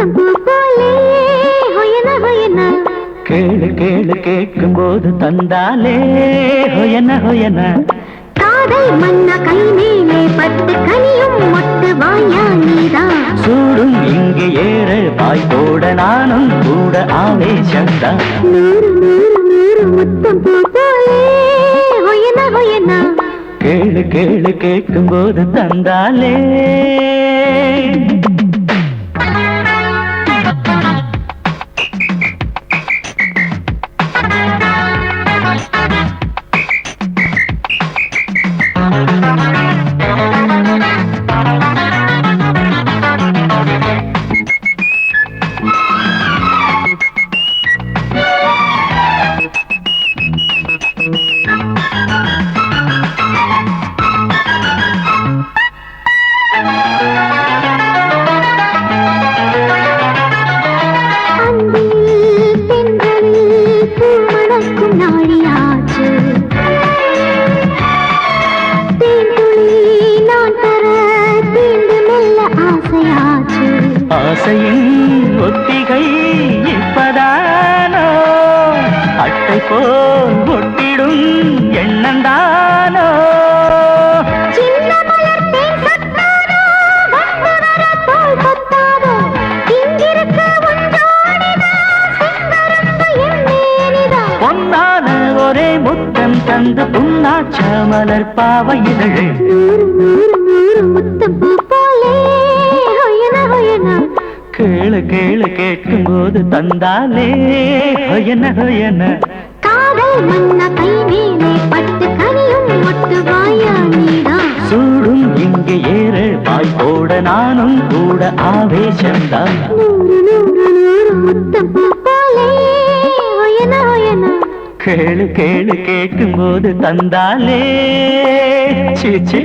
முத்தம் பூ போலே ஹொயன ஹொயன. கேளு கேளு கேட்கும் போது தந்தாலே ஹொயன ஹொயன. காதல் மன்னா கை மேலே பட்டு கனியும் மொட்டு வாயா நீதான். சூடும் இங்கே ஏற பாய் போட நானும் கூட ஆவேசந்தான். நூறு நூறு நூறு முத்தம் பூ போலே ஹொயன ஹொயன. கேளு கேளு கேட்கும் போது தந்தாலே. ஆசையின் ஒத்திகை இப்பதானோ அட்டை போல் ஒட்டிடும் எண்ணந்தானோ. பொன்னான ஒரே முத்தம் தந்து புண்ணாச்ச மலர் பாவை இதழ். நூறு நூறு நூறு முத்தம் பூ போலே ஹொயன ஹொயன. கேளு கேளு கேட்கும் போது தந்தாலே ஹொயன ஹொயன. காதல் மன்னா கை மேலே பட்டு கனியும் மொட்டு வாயா நீதான். சூடும் இங்கே ஏற பாய் போட நானும் கூட ஆவேசந்தான். நூறு நூறு நூறு முத்தம் பூ போலே ஹொயன ஹொயன. கேளு கேளு கேட்கும் போது தந்தாலே. சீச்சி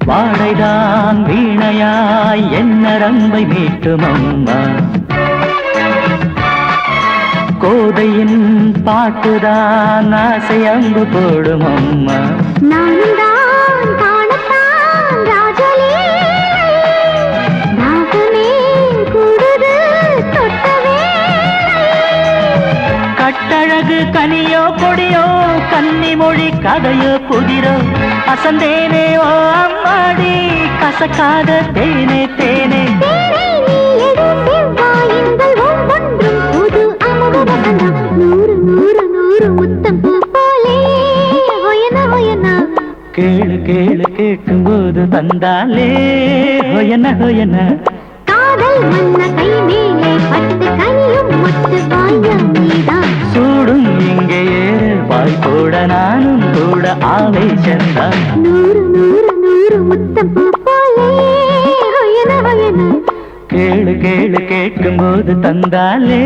வாடைதான் வீணையாய் என்ன ரம்பை மீட்டும் அம்மா. கோதையின் பாட்டுதான் ஆசை அம்பு போடும் அம்மா. நானும் தான் காணத்தான் ராஜலீலை. தாகமே கூடுது தொட்ட வேளை. கட்டழகு கனியோ கொடியோ கன்னி மொழி கதையோ புதிரோ அசந்தேனே ஓ அம்மாடி கசக்காத தேனே தேனே. தேனை நீ எடு செவ்வாயின்கள் ஒவ்வொன்றும் புது அமுத வசந்தம். நூறு நூறு நூறு முத்தம் பூ போலே ஹொயன ஹொயன. கேளு கேளு கேட்கும் போது தந்தாலே ஹொயன ஹொயன. காதல் மன்னா கை மேலே பட்டு கனியும் மொட்டு வாயா நீதான். சூடும் இங்கே ஏற பாய் போட நானும் கூட ஆவேசந்தான். நூறு நூறு நூறு முத்தம் பூ போலே ஹொயன ஹொயன. கேளு கேளு கேட்கும் போது தந்தாலே.